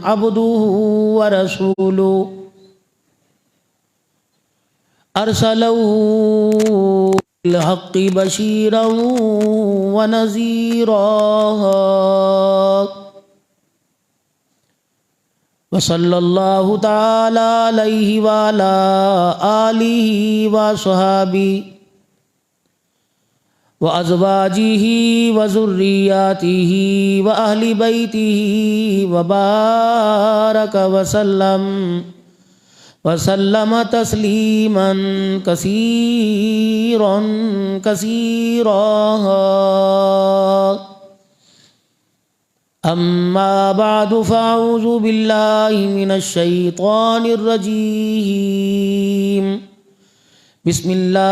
عبده ورسوله أرسله بالحق بشيرا ونذيرا وصلى الله تعالى عليه وعلى آله وصحبه وأزواجه وذرياته وأهل بيته وبارك وسلم تسليما كثيرا كثيرا. أما بعد فأعوذ بالله من الشيطان الرجيم. بسم الله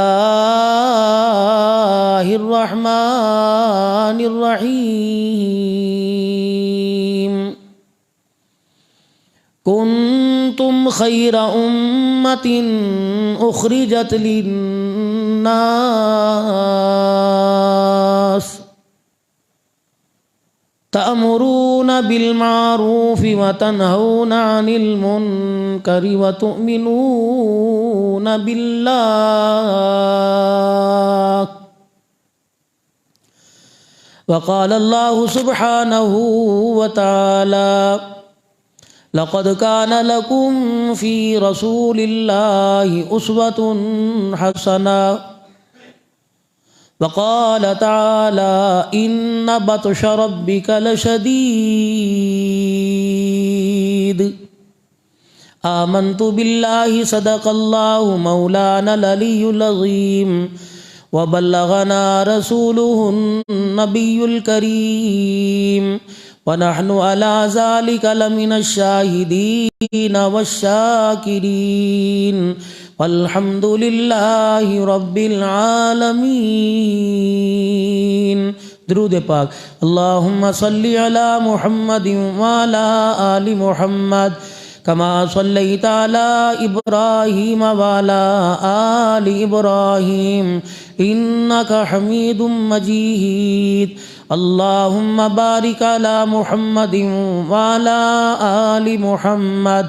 الرحمن الرحيم. كنتم خير أمة أخرجت للناس تأمرون بالمعروف وتنهون عن المنكر وتؤمنون بالله. وقال الله سبحانه وتعالى: لقد كان لكم في رسول الله أسوة حسنة. وقال تعالى: إن بطش ربك لشديد. آمنت بالله صدق الله مولانا العلي العظيم وبلغنا رسوله النبي الكريم ونحن على ذلك لمن الشاهدين والشاكرين والحمد لله رب العالمين. درود پاک. اللهم صل على محمد وعلى آل محمد كما صليت على إبراهيم وعلى آل إبراهيم إنك حميد مجيد. اللهم بارك على محمد وعلى آل محمد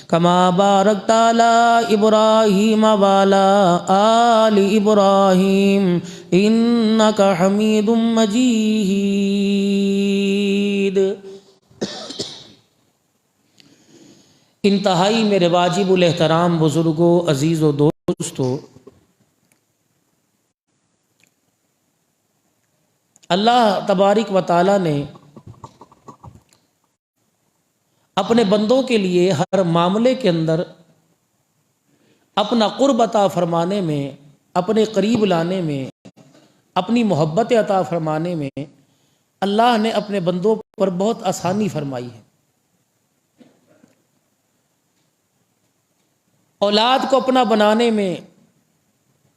كما باركت على إبراهيم وعلى آل إبراهيم إنك حميد مجيد. انتہائی میرے واجب الاحترام بزرگوں، عزیز و دوستو، اللہ تبارک و تعالی نے اپنے بندوں کے لیے ہر معاملے کے اندر اپنا قرب عطا فرمانے میں، اپنے قریب لانے میں، اپنی محبت عطا فرمانے میں اللہ نے اپنے بندوں پر بہت آسانی فرمائی ہے. اولاد کو اپنا بنانے میں،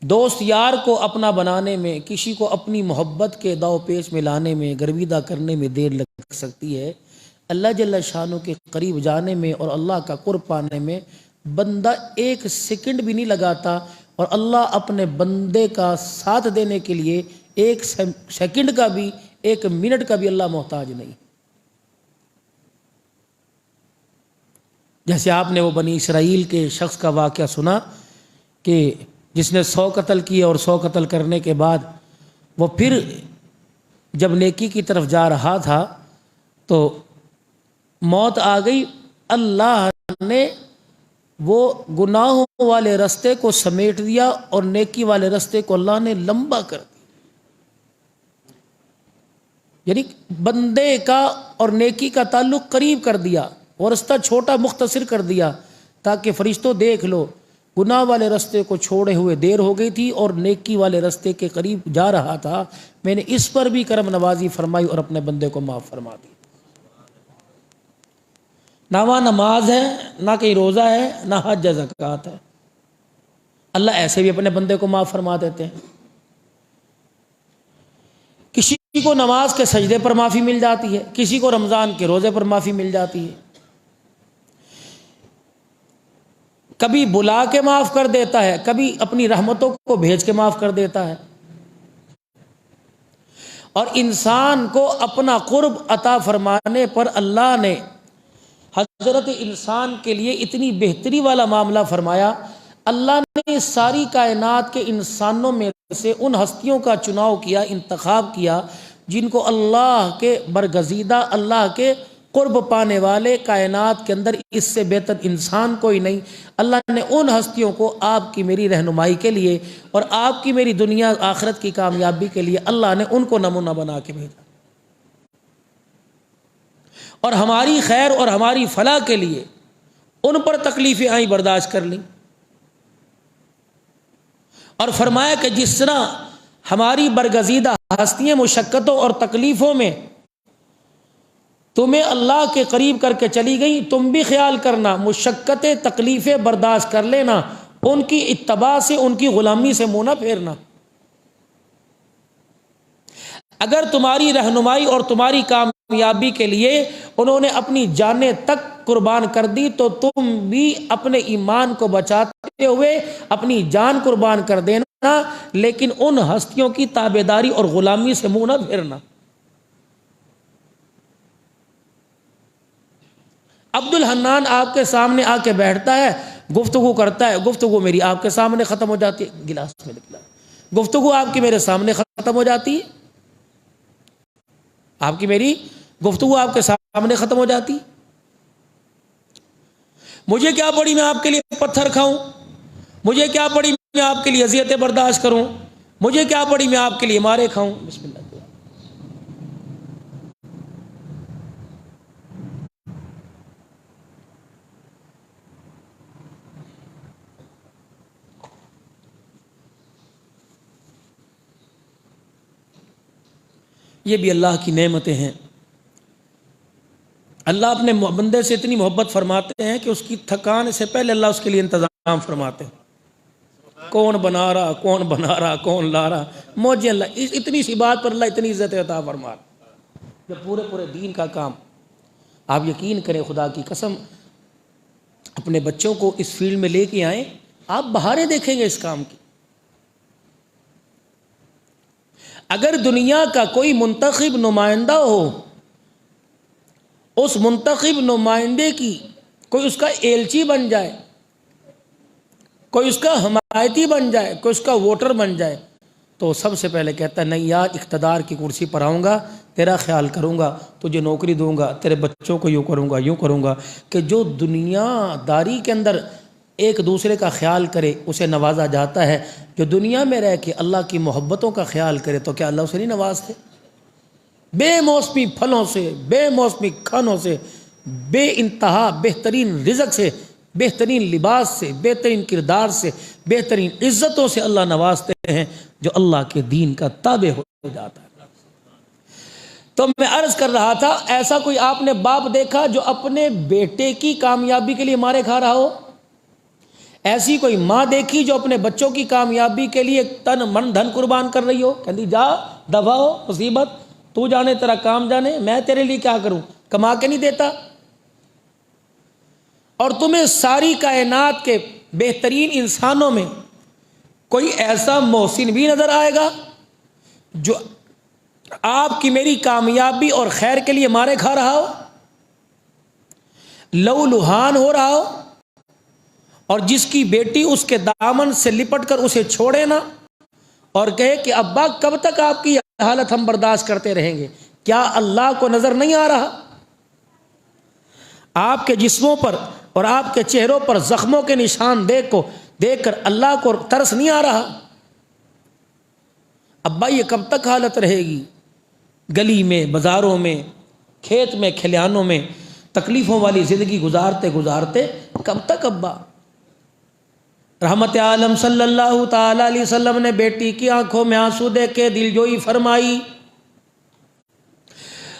دوست یار کو اپنا بنانے میں، کسی کو اپنی محبت کے داؤ پیچ میں لانے میں، گرویدہ کرنے میں دیر لگ سکتی ہے. اللہ جل شانہ کے قریب جانے میں اور اللہ کا قرب پانے میں بندہ ایک سیکنڈ بھی نہیں لگاتا، اور اللہ اپنے بندے کا ساتھ دینے کے لیے ایک سیکنڈ کا بھی، ایک منٹ کا بھی اللہ محتاج نہیں. جیسے آپ نے وہ بنی اسرائیل کے شخص کا واقعہ سنا کہ جس نے 100 قتل کیے اور 100 قتل کرنے کے بعد وہ پھر جب نیکی کی طرف جا رہا تھا تو موت آ گئی. اللہ نے وہ گناہوں والے رستے کو سمیٹ دیا اور نیکی والے رستے کو اللہ نے لمبا کر دیا. یعنی بندے کا اور نیکی کا تعلق قریب کر دیا اور رستہ چھوٹا مختصر کر دیا تاکہ فرشتوں دیکھ لو گناہ والے رستے کو چھوڑے ہوئے دیر ہو گئی تھی اور نیکی والے رستے کے قریب جا رہا تھا. میں نے اس پر بھی کرم نوازی فرمائی اور اپنے بندے کو معاف فرما دی. نہ وہاں نماز ہے، نہ کہیں روزہ ہے، نہ حج زکوٰۃ ہے. اللہ ایسے بھی اپنے بندے کو معاف فرما دیتے ہیں. کسی کو نماز کے سجدے پر معافی مل جاتی ہے، کسی کو رمضان کے روزے پر معافی مل جاتی ہے. کبھی بلا کے معاف کر دیتا ہے، کبھی اپنی رحمتوں کو بھیج کے معاف کر دیتا ہے. اور انسان کو اپنا قرب عطا فرمانے پر اللہ نے حضرت انسان کے لیے اتنی بہتری والا معاملہ فرمایا، اللہ نے ساری کائنات کے انسانوں میں سے ان ہستیوں کا چناؤ کیا، انتخاب کیا جن کو اللہ کے برگزیدہ، اللہ کے قرب پانے والے کائنات کے اندر اس سے بہتر انسان کوئی نہیں۔ اللہ نے ان ہستیوں کو آپ کی میری رہنمائی کے لیے اور آپ کی میری دنیا آخرت کی کامیابی کے لیے اللہ نے ان کو نمونہ بنا کے بھیجا، اور ہماری خیر اور ہماری فلاح کے لیے ان پر تکلیفیں آئیں برداشت کر لیں، اور فرمایا کہ جس طرح ہماری برگزیدہ ہستیاں مشقتوں اور تکلیفوں میں تمہیں اللہ کے قریب کر کے چلی گئی، تم بھی خیال کرنا مشقتیں تکلیفیں برداشت کر لینا، ان کی اتباع سے، ان کی غلامی سے منہ نہ پھیرنا۔ اگر تمہاری رہنمائی اور تمہاری کامیابی کے لیے انہوں نے اپنی جانیں تک قربان کر دی تو تم بھی اپنے ایمان کو بچاتے ہوئے اپنی جان قربان کر دینا، لیکن ان ہستیوں کی تابعداری اور غلامی سے منہ نہ پھیرنا۔ عبد الحنان آپ کے سامنے آ کے بیٹھتا ہے، گفتگو کرتا ہے، گفتگو میری آپ کے سامنے ختم ہو جاتی ہے، گلاس میں نکلا، گفتگو آپ کی میرے سامنے ختم ہو جاتی ہے، آپ کی میری گفتگو آپ کے سامنے ختم ہو جاتی۔ مجھے کیا پڑی میں آپ کے لیے پتھر کھاؤں، مجھے کیا پڑی میں آپ کے لیے اذیتیں برداشت کروں، مجھے کیا پڑی میں آپ کے لیے مارے کھاؤں۔ بسم اللہ۔ یہ بھی اللہ کی نعمتیں ہیں۔ اللہ اپنے بندے سے اتنی محبت فرماتے ہیں کہ اس کی تھکان سے پہلے اللہ اس کے لیے انتظام فرماتے ہیں، کون بنا رہا، کون بنا رہا، کون لا رہا، موجے اللہ، اتنی سی بات پر اللہ اتنی عزت عطا فرما رہا۔ جب پورے دین کا کام، آپ یقین کریں خدا کی قسم، اپنے بچوں کو اس فیلڈ میں لے کے آئیں، آپ بہاریں دیکھیں گے اس کام کی۔ اگر دنیا کا کوئی منتخب نمائندہ ہو، اس منتخب نمائندے کی کوئی اس کا ایلچی بن جائے، کوئی اس کا حمایتی بن جائے، کوئی اس کا ووٹر بن جائے، تو سب سے پہلے کہتا ہے نہیں یار، اقتدار کی کرسی پر آؤں گا، تیرا خیال کروں گا، تجھے نوکری دوں گا، تیرے بچوں کو یوں کروں گا کہ جو دنیا داری کے اندر ایک دوسرے کا خیال کرے اسے نوازا جاتا ہے، جو دنیا میں رہ کے اللہ کی محبتوں کا خیال کرے تو کیا اللہ اسے نہیں نوازتے؟ بے موسمی پھلوں سے، بے موسمی کھانوں سے، بے انتہا بہترین رزق سے، بہترین لباس سے، بہترین کردار سے، بہترین عزتوں سے اللہ نوازتے ہیں جو اللہ کے دین کا تابع ہو جاتا ہے۔ تو میں عرض کر رہا تھا، ایسا کوئی آپ نے باپ دیکھا جو اپنے بیٹے کی کامیابی کے لیے مارے کھا رہا ہو؟ ایسی کوئی ماں دیکھی جو اپنے بچوں کی کامیابی کے لیے تن من دھن قربان کر رہی ہو؟ کہندی جا دفع ہو مصیبت، تو جانے تیرا کام جانے، میں تیرے لیے کیا کروں، کما کے نہیں دیتا؟ اور تمہیں ساری کائنات کے بہترین انسانوں میں کوئی ایسا محسن بھی نظر آئے گا جو آپ کی میری کامیابی اور خیر کے لیے مارے کھا رہا ہو، لہو لہان ہو رہا ہو، اور جس کی بیٹی اس کے دامن سے لپٹ کر اسے چھوڑے نہ اور کہے کہ ابا کب تک آپ کی حالت ہم برداشت کرتے رہیں گے؟ کیا اللہ کو نظر نہیں آ رہا؟ آپ کے جسموں پر اور آپ کے چہروں پر زخموں کے نشان دیکھ کر اللہ کو ترس نہیں آ رہا؟ ابا یہ کب تک حالت رہے گی؟ گلی میں، بازاروں میں، کھیت میں، کھلیانوں میں تکلیفوں والی زندگی گزارتے گزارتے کب تک ابا؟ رحمت عالم صلی اللہ تعالی علیہ وسلم نے بیٹی کی آنکھوں میں آنسو دیکھ کے دل جوئی فرمائی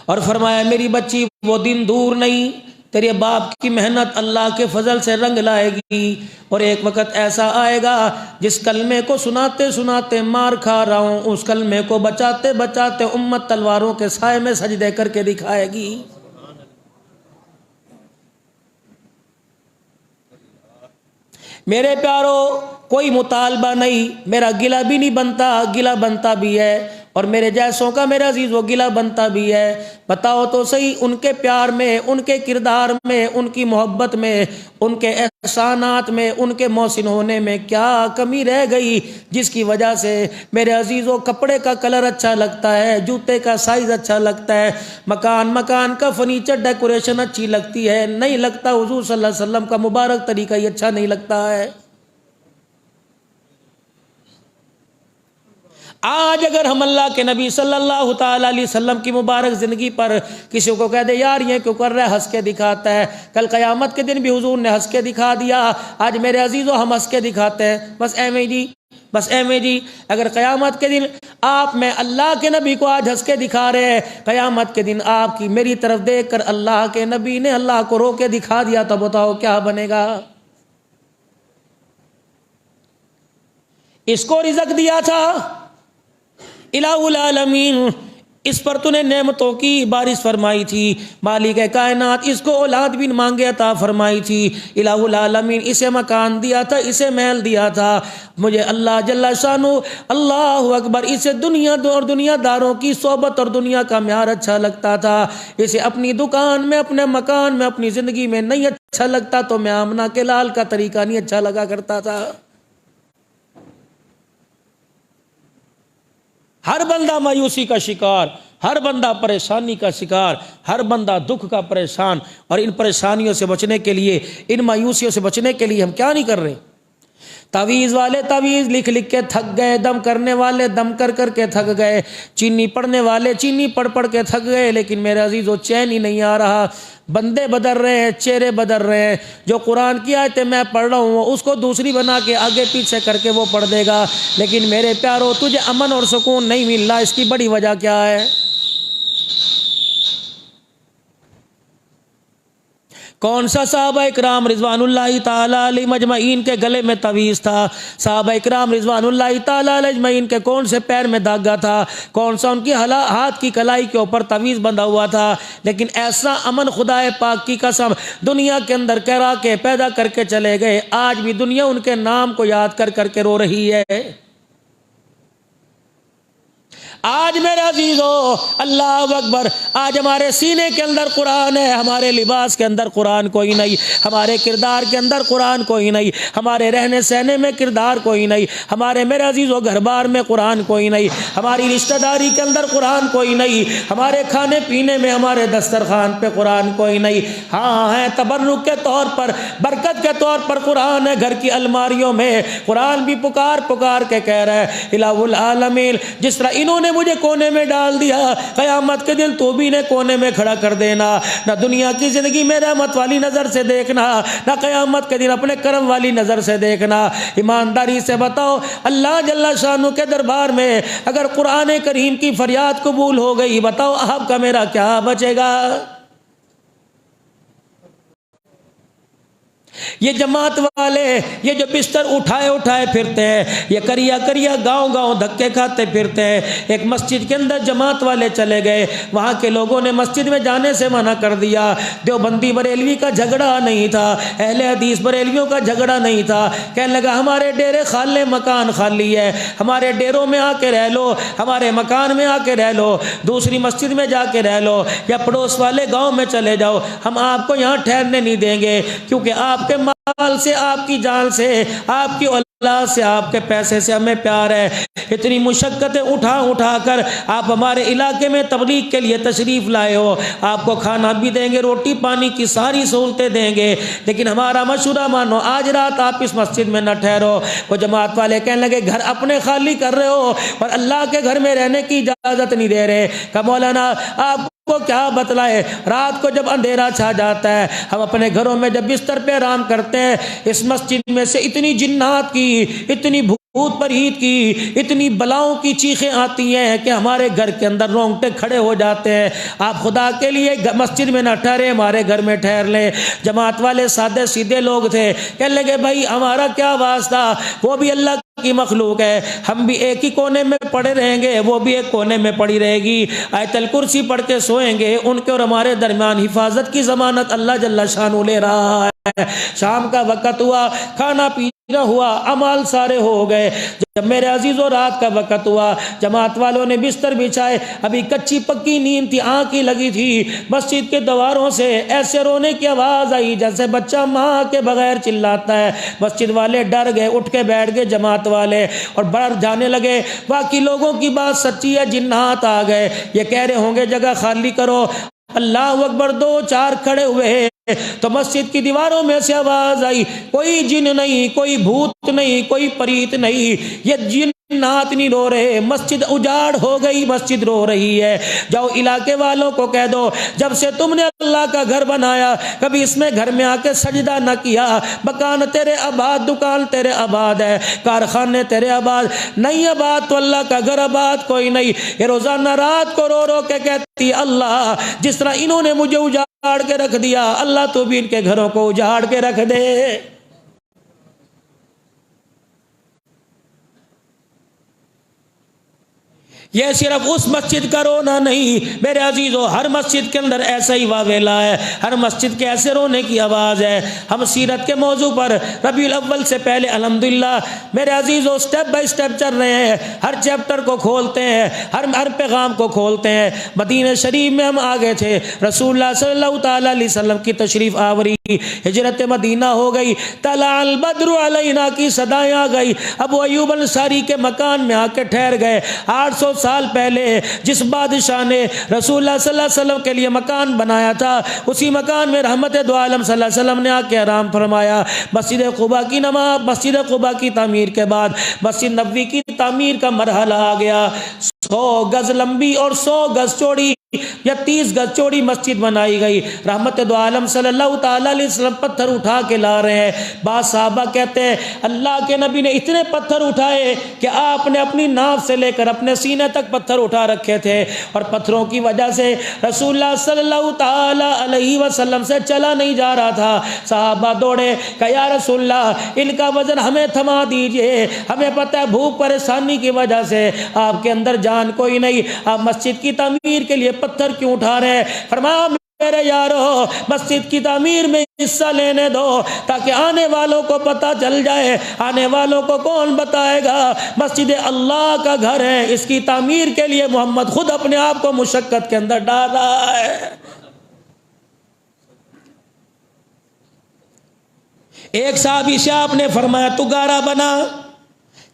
اور فرمایا میری بچی وہ دن دور نہیں، تیرے باپ کی محنت اللہ کے فضل سے رنگ لائے گی، اور ایک وقت ایسا آئے گا جس کلمے کو سناتے سناتے مار کھا رہا ہوں، اس کلمے کو بچاتے بچاتے امت تلواروں کے سائے میں سجدے کر کے دکھائے گی۔ میرے پیارو، کوئی مطالبہ نہیں، میرا گلہ بھی نہیں بنتا، گلہ بنتا بھی ہے اور میرے جیسوں کا میرے عزیز وہ گلہ بنتا بھی ہے۔ بتاؤ تو صحیح، ان کے پیار میں، ان کے کردار میں، ان کی محبت میں، ان کے احسانات میں، ان کے محسن ہونے میں کیا کمی رہ گئی جس کی وجہ سے میرے عزیزوں کپڑے کا کلر اچھا لگتا ہے، جوتے کا سائز اچھا لگتا ہے، مکان کا فرنیچر ڈیکوریشن اچھی لگتی ہے، نہیں لگتا حضور صلی اللہ علیہ وسلم کا مبارک طریقہ ہی اچھا نہیں لگتا ہے۔ آج اگر ہم اللہ کے نبی صلی اللہ تعالی علیہ وسلم کی مبارک زندگی پر کسی کو کہہ دے یار یہ کیوں کر رہا ہے، ہنس کے دکھاتا ہے، کل قیامت کے دن بھی حضور نے ہنس کے دکھا دیا، آج میرے عزیزوں ہم ہنس کے دکھاتے ہیں، بس ایویں جی، بس ایویں جی۔ اگر قیامت کے دن آپ میں اللہ کے نبی کو آج ہنس کے دکھا رہے ہیں، قیامت کے دن آپ کی میری طرف دیکھ کر اللہ کے نبی نے اللہ کو رو کے دکھا دیا تو بتاؤ کیا بنے گا؟ اس کو رزق دیا تھا الہ العالمین، اس پر تو نے نعمتوں کی بارش فرمائی تھی، مالک کائنات اس کو اولاد بھی مانگے عطا فرمائی تھی، الہ العالمین اسے مکان دیا تھا، اسے محل دیا تھا، مجھے اللہ جل شانہ اللہ اکبر اسے دنیا اور دنیا داروں کی صحبت اور دنیا کا معیار اچھا لگتا تھا، اسے اپنی دکان میں، اپنے مکان میں، اپنی زندگی میں نہیں اچھا لگتا تو میں آمنہ کے لال کا طریقہ نہیں اچھا لگا کرتا تھا۔ ہر بندہ مایوسی کا شکار، ہر بندہ پریشانی کا شکار، ہر بندہ دکھ کا پریشان، اور ان پریشانیوں سے بچنے کے لیے، ان مایوسیوں سے بچنے کے لیے ہم کیا نہیں کر رہے؟ تعویذ والے تعویذ لکھ لکھ کے تھک گئے، دم کرنے والے دم کر کر کے تھک گئے، چینی پڑھنے والے چینی پڑھ پڑھ کے تھک گئے، لیکن میرے عزیزو چین ہی نہیں آ رہا۔ بندے بدل رہے ہیں، چہرے بدل رہے ہیں، جو قرآن کی آیتیں میں پڑھ رہا ہوں اس کو دوسری بنا کے آگے پیچھے کر کے وہ پڑھ دے گا، لیکن میرے پیارو تجھے امن اور سکون نہیں مل رہا، اس کی بڑی وجہ کیا ہے؟ کون سا صحابہ اکرام رضوان اللہ تعالی علیہ مجمعین کے گلے میں تعویذ تھا؟ صحابہ اکرام رضوان اللہ تعالی علیہ مجمعین کے کون سے پیر میں داغا تھا؟ کون سا ان کی ہاتھ کی کلائی کے اوپر تعویذ بندھا ہوا تھا؟ لیکن ایسا امن خدا پاک کی قسم دنیا کے اندر کرا کے پیدا کر کے چلے گئے، آج بھی دنیا ان کے نام کو یاد کر کر کے رو رہی ہے۔ آج میرے عزیزو اللہ اکبر، آج ہمارے سینے کے اندر قرآن ہے، ہمارے لباس کے اندر قرآن کوئی نہیں، ہمارے کردار کے اندر قرآن کوئی نہیں، ہمارے رہنے سہنے میں کردار کوئی نہیں، ہمارے میرے عزیزو گھر بار میں قرآن کوئی نہیں، ہماری رشتہ داری کے اندر قرآن کوئی نہیں، ہمارے کھانے پینے میں، ہمارے دسترخوان پہ قرآن کوئی نہیں۔ ہاں ہے تبرک کے طور پر، برکت کے طور پر قرآن ہے، گھر کی الماریوں میں قرآن بھی پکار پکار کے کہہ رہا ہے الہ العالمین، جس طرح انہوں نے مجھے کونے میں ڈال دیا، قیامت کے دن تو بھی نے کونے میں کھڑا کر دینا، نہ دنیا کی زندگی میں رحمت والی نظر سے دیکھنا، نہ قیامت کے دن اپنے کرم والی نظر سے دیکھنا۔ ایمانداری سے بتاؤ اللہ جل شانہ کے دربار میں اگر قرآن کریم کی فریاد قبول ہو گئی، بتاؤ آپ کا میرا کیا بچے گا؟ یہ جماعت والے یہ جو بستر اٹھائے اٹھائے پھرتے ہیں، یہ کریا کریا گاؤں گاؤں دھکے کھاتے پھرتے ہیں۔ ایک مسجد کے اندر جماعت والے چلے گئے، وہاں کے لوگوں نے مسجد میں جانے سے منع کر دیا۔ دیوبندی بریلوی کا جھگڑا نہیں تھا، اہل حدیث بریلویوں کا جھگڑا نہیں تھا، کہنے لگا ہمارے ڈیرے خالی مکان خالی ہے، ہمارے ڈیروں میں آ کے رہ لو، ہمارے مکان میں آ کے رہ لو، دوسری مسجد میں جا کے رہ لو، یا پڑوس والے گاؤں میں چلے جاؤ، ہم آپ کو یہاں ٹھہرنے نہیں دیں گے، کیونکہ آپ کے مال سے، آپ کی جان سے، آپ کی اولاد سے، آپ کے پیسے سے ہمیں پیار ہے۔ اتنی مشقتیں اٹھا اٹھا کر آپ ہمارے علاقے میں تبلیغ کے لیے تشریف لائے ہو، آپ کو کھانا بھی دیں گے، روٹی پانی کی ساری سہولتیں دیں گے، لیکن ہمارا مشورہ مانو، آج رات آپ اس مسجد میں نہ ٹھہرو۔ وہ جماعت والے کہنے لگے گھر اپنے خالی کر رہے ہو اور اللہ کے گھر میں رہنے کی اجازت نہیں دے رہے۔ کہ مولانا آپ کو کیا بتلائے، رات کو جب اندھیرا چھا جاتا ہے، ہم اپنے گھروں میں جب بستر پہ آرام کرتے ہیں، اس مسجد میں سے اتنی جنات کی، اتنی بھوت پریت کی، اتنی بلاؤں کی چیخیں آتی ہیں کہ ہمارے گھر کے اندر رونگٹے کھڑے ہو جاتے ہیں۔ آپ خدا کے لیے مسجد میں نہ ٹھہرے، ہمارے گھر میں ٹھہر لیں۔ جماعت والے سادے سیدھے لوگ تھے، کہنے لگے بھائی ہمارا کیا واسطہ، وہ بھی اللہ کی مخلوق ہے، ہم بھی ایک ہی کونے میں پڑے رہیں گے، وہ بھی ایک کونے میں پڑی رہے گی، آیت الکرسی پڑھ کے سوئیں گے، ان کے اور ہمارے درمیان حفاظت کی ضمانت اللہ جل شانہ لے رہا ہے۔ ہے، شام کا وقت ہوا، کھانا پینا ہوا، اعمال سارے ہو گئے۔ جب میرے عزیزوں رات کا وقت ہوا، جماعت والوں نے بستر بچھائے، ابھی کچی پکی نیند تھی، آنکھ ہی لگی تھی، مسجد کے دیواروں سے ایسے رونے کی آواز آئی جیسے بچہ ماں کے بغیر چلاتا ہے۔ مسجد والے ڈر گئے، اٹھ کے بیٹھ گئے جماعت والے اور بڑھ جانے لگے، باقی لوگوں کی بات سچی ہے، جنات آ گئے، یہ کہہ رہے ہوں گے جگہ خالی کرو۔ اللہ اکبر، دو چار کھڑے ہوئے تو مسجد کی دیواروں میں سے آواز آئی، کوئی جن نہیں، کوئی بھوت نہیں، کوئی پریت نہیں، یہ جنات نہیں رو رہے، مسجد اجاڑ ہو گئی، مسجد رو رہی ہے۔ جاؤ علاقے والوں کو کہہ دو، جب سے تم نے اللہ کا گھر بنایا کبھی اس میں گھر میں آ کے سجدہ نہ کیا، مکان تیرے آباد، دکان تیرے آباد ہے، کارخانے تیرے آباد نہیں، آباد تو اللہ کا گھر آباد کوئی نہیں۔ یہ روزانہ رات کو رو رو کے کہتی، اللہ جس طرح انہوں نے مجھے اجاڑ کے رکھ دیا، اللہ تو بھی ان کے گھروں کو اجاڑ کے رکھ دے۔ یہ صرف اس مسجد کا رونا نہیں میرے عزیزو، ہر مسجد کے اندر ایسا ہی واویلا ہے، ہر مسجد کے ایسے رونے کی آواز ہے۔ ہم سیرت کے موضوع پر ربیع الاول سے پہلے الحمدللہ میرے عزیزو سٹیپ بائی سٹیپ چل رہے ہیں، ہر چیپٹر کو کھولتے ہیں، ہر پیغام کو کھولتے ہیں۔ مدینہ شریف میں ہم آگے تھے، رسول اللہ صلی اللہ تعالی علیہ وسلم کی تشریف آوری، ہجرت مدینہ ہو گئی، طلع البدر علینا کی صدائیں آ گئی، ابو ایوب انصاری کے مکان میں آ کے ٹھہر گئے۔ 800 سال پہلے جس بادشاہ نے رسول اللہ صلی اللہ علیہ وسلم کے لیے مکان بنایا تھا، اسی مکان میں رحمت دو عالم صلی اللہ علیہ وسلم نے آ کے آرام فرمایا۔ مسجد قباء کی نماز، مسجد قباء کی تعمیر کے بعد مسجد نبوی کی تعمیر کا مرحلہ آ گیا۔ 100 گز لمبی اور 100 گز چوڑی یا 30 گز چوڑی مسجد بنائی گئی۔ رحمت دو عالم صلی اللہ تعالی علیہ وسلم پتھر اٹھا کے لا رہے ہیں۔ بعض صحابہ کہتے ہیں اللہ کے نبی نے اتنے پتھر اٹھائے کہ آپ نے اپنی ناف سے لے کر اپنے سینے تک پتھر اٹھا رکھے تھے، اور پتھروں کی وجہ سے رسول اللہ صلی اللہ تعالی علیہ وسلم سے چلا نہیں جا رہا تھا۔ صحابہ دوڑے کہ یا رسول اللہ ان کا وزن ہمیں تھما دیجئے، ہمیں پتہ ہے بھوک پریشانی کی وجہ سے آپ کے اندر جان کوئی نہیں، آپ مسجد کی تعمیر کے لیے پتھر کیوں اٹھا رہے ہیں؟ فرمایا میرے یارو مسجد کی تعمیر میں حصہ لینے دو تاکہ آنے والوں کو پتہ چل جائے۔ آنے والوں کو کون بتائے گا؟ مسجد اللہ کا گھر ہے، اس کی تعمیر کے لیے محمد خود اپنے آپ کو مشقت کے اندر ڈال رہا ہے۔ ایک صحابی سے آپ نے فرمایا تو گارا بنا،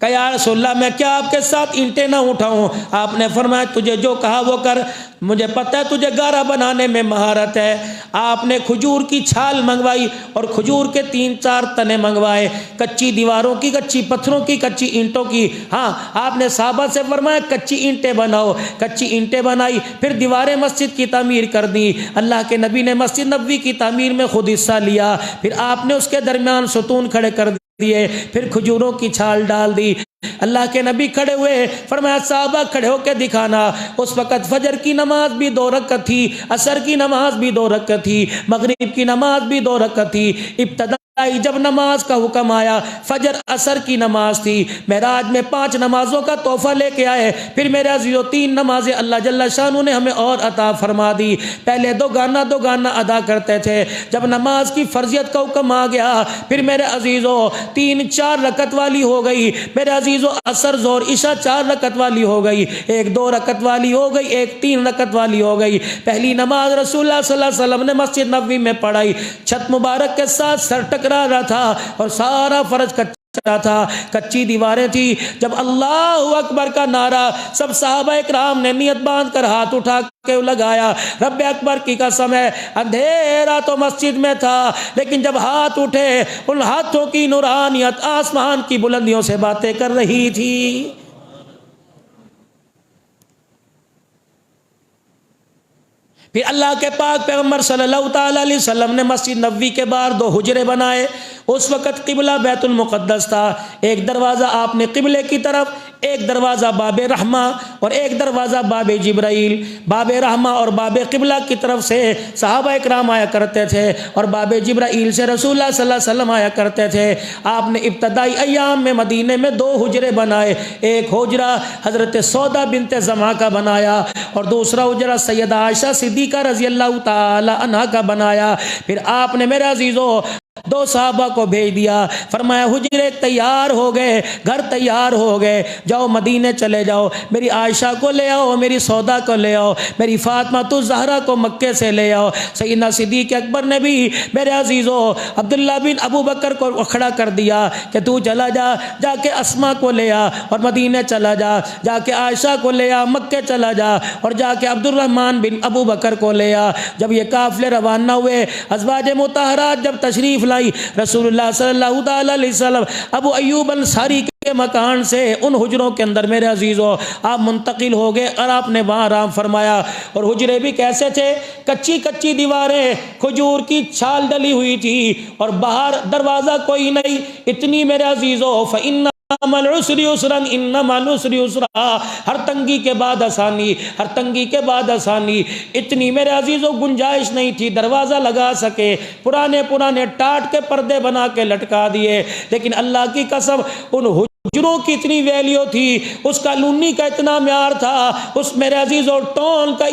کہ یا رسول اللہ میں کیا آپ کے ساتھ اینٹیں نہ اٹھاؤں؟ آپ نے فرمایا تجھے جو کہا وہ کر، مجھے پتہ ہے تجھے گارا بنانے میں مہارت ہے۔ آپ نے کھجور کی چھال منگوائی اور کھجور کے 3-4 تنے منگوائے، کچی دیواروں کی، کچی پتھروں کی، کچی اینٹوں کی۔ ہاں آپ نے صحابہ سے فرمایا کچی اینٹیں بناؤ، کچی اینٹیں بنائی، پھر دیواریں مسجد کی تعمیر کر دی۔ اللہ کے نبی نے مسجد نبوی کی تعمیر میں خود حصہ لیا، پھر آپ نے اس کے درمیان ستون کھڑے کر دیے، پھر کھجوروں کی چھال ڈال دی۔ اللہ کے نبی کھڑے ہوئے، فرمایا صحابہ کھڑے ہو کے دکھانا۔ اس وقت فجر کی نماز بھی 2 رکعت تھی، عصر کی نماز بھی 2 رکعت تھی، مغرب کی نماز بھی 2 رکعت تھی۔ ابتدائی جب نماز کا حکم آیا فجر عصر کی نماز تھی، معراج میں 5 نمازوں کا تحفہ لے کے آئے، پھر میرے عزیزو 3 نمازیں اللہ جل شانہ نے ہمیں اور عطا فرما دی۔ پہلے 2 گانا ادا کرتے تھے، جب نماز کی فرضیت کا حکم آ گیا پھر میرے عزیزو 3-4 رکعت والی ہو گئی۔ میرے عزیزو عصر ظہر عشاء 4 رکعت والی ہو گئی، ایک 2 رکعت والی ہو گئی، ایک 3 رکعت والی ہو گئی۔ پہلی نماز رسول اللہ صلی اللہ علیہ وسلم نے مسجد نبوی میں پڑھائی، چھت مبارک کے ساتھ سر ٹکرا رہا تھا اور سارا فرش کچا تھا، کچی دیواریں تھی۔ جب اللہ اکبر کا نعرہ سب صحابہ اکرام نے نیت باندھ کر ہاتھ اٹھا کے لگایا، رب اکبر کی قسم ہے اندھیرا تو مسجد میں تھا، لیکن جب ہاتھ اٹھے ان ہاتھوں کی نورانیت آسمان کی بلندیوں سے باتیں کر رہی تھی۔ پھر اللہ کے پاک پیغمبر صلی اللہ تعالی علیہ وسلم نے مسجد نبوی کے باہر 2 حجرے بنائے۔ اس وقت قبلہ بیت المقدس تھا، ایک دروازہ آپ نے قبلے کی طرف، ایک دروازہ باب رحمہ اور ایک دروازہ باب جبرائیل۔ باب رحمہ اور باب قبلہ کی طرف سے صحابہ اکرام آیا کرتے تھے اور باب جبرائیل سے رسول اللہ صلی اللہ علیہ وسلم آیا کرتے تھے۔ آپ نے ابتدائی ایام میں مدینے میں 2 حجرے بنائے، ایک حجرہ حضرت سودا بنت زمعہ کا بنایا اور دوسرا حجرہ سیدہ عائشہ صدیقہ رضی اللہ تعالی عنہا کا بنایا۔ پھر آپ نے میرے عزیزو دو صحابہ کو بھیج دیا، فرمایا حجرے تیار ہو گئے، گھر تیار ہو گئے، جاؤ مدینے چلے جاؤ، میری عائشہ کو لے آؤ، میری سودا کو لے آؤ، میری فاطمہ الزہرا کو مکے سے لے آؤ۔ سیدنا صدیق اکبر نے بھی میرے عزیزو عبداللہ بن ابو بکر کو کھڑا کر دیا کہ تو چلا جا، جا کے اسما کو لے آ اور مدینے چلا جا، جا کے عائشہ کو لے آ، مکے چلا جا، اور جا کے عبد الرحمن بن ابو بکر کو لے آ۔ جب یہ قافلے روانہ ہوئے، ازواج مطہرات جب تشریف لائی، رسول اللہ صلی اللہ تعالی علیہ وسلم ابو ایوب انصاری کے مکان سے ان حجروں کے اندر میرے عزیزو آپ منتقل ہو گئے اور آپ نے وہاں آرام فرمایا۔ اور حجرے بھی کیسے تھے؟ کچی کچی دیواریں، کھجور کی چھال ڈلی ہوئی تھی، اور باہر دروازہ کوئی نہیں، اتنی میرے عزیزو فإن العسر یسرا ان مع العسر یسرا، ہر تنگی کے بعد آسانی، ہر تنگی کے بعد آسانی۔ اتنی میرے عزیزو گنجائش نہیں تھی دروازہ لگا سکے، پرانے ٹاٹ کے پردے بنا کے لٹکا دیے، لیکن اللہ کی قسم ان حجروں کی اتنی ویلیو تھی، اس کالونی کا اتنا معیار تھا، اس میرے عزیزو ٹون کا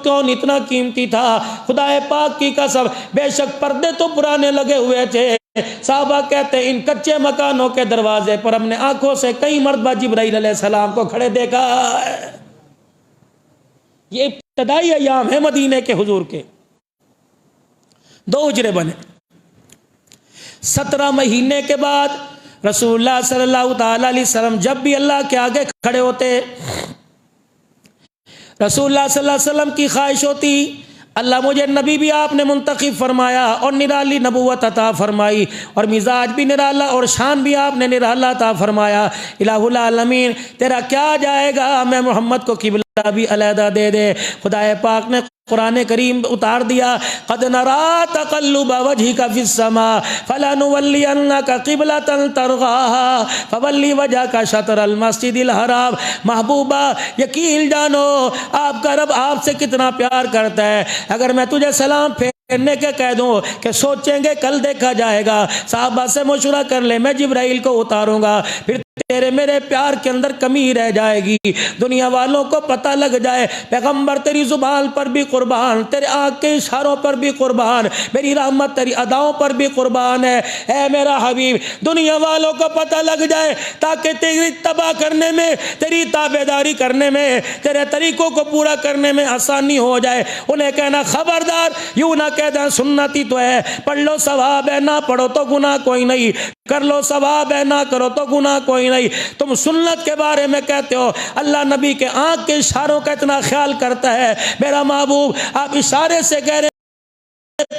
ٹون اتنا قیمتی تھا، خدا پاک کی قسم بے شک پردے تو پرانے لگے ہوئے تھے، صحابہ کہتے ہیں ان کچے مکانوں کے دروازے پر ہم نے آنکھوں سے کئی مرتبہ جبرائیل علیہ السلام کو کھڑے دیکھا ہے۔ یہ ابتدائی ایام ہے مدینے کے حضور کے۔ دو حجرے بنے، 17 مہینے کے بعد رسول اللہ صلی اللہ تعالی علیہ وسلم جب بھی اللہ کے آگے کھڑے ہوتے، رسول اللہ صلی اللہ علیہ وسلم کی خواہش ہوتی اللہ مجھے نبی بھی آپ نے منتخب فرمایا اور نرالی نبوت عطا فرمائی، اور مزاج بھی نرالا اور شان بھی آپ نے نرالا عطا فرمایا۔ الہ العالمین تیرا کیا جائے گا، میں محمد کو قبلہ بھی علیحدہ دے دے۔ خدا پاک نے قرآن کریم اتار دیا، قد نرا تقلب وجهك في السماء فلنولينك قبلة ترضاها فول وجهك شطر المسجد الحرام۔ محبوبہ یقین جانو آپ کا رب آپ سے کتنا پیار کرتا ہے، اگر میں تجھے سلام پھیرنے کے کہہ دوں کہ سوچیں گے کل دیکھا جائے گا، صحابہ سے مشورہ کر لے، میں جبرائیل کو اتاروں گا، پھر تیرے میرے پیار کے اندر کمی رہ جائے گی، دنیا والوں کو پتہ لگ جائے پیغمبر تیری زبان پر بھی قربان، تیرے آنکھ کے اشاروں پر بھی قربان، میری رحمت تیری اداؤں پر بھی قربان ہے۔ اے میرا حبیب دنیا والوں کو پتہ لگ جائے تاکہ تیری اتباع کرنے میں، تیری تابعداری کرنے میں، تیرے طریقوں کو پورا کرنے میں آسانی ہو جائے، انہیں کہنا خبردار یوں نہ کہہ دیں سنتی تو ہے، پڑھ لو ثواب ہے، نہ پڑھو تو گناہ کوئی نہیں، کر لو ثواب ہے، نہ کرو تو گناہ کوئی نہیں۔ تم سنت کے بارے میں کہتے ہو، اللہ نبی کے آنکھ کے اشاروں کا اتنا خیال کرتا ہے، میرا محبوب آپ اشارے سے کہہ رہے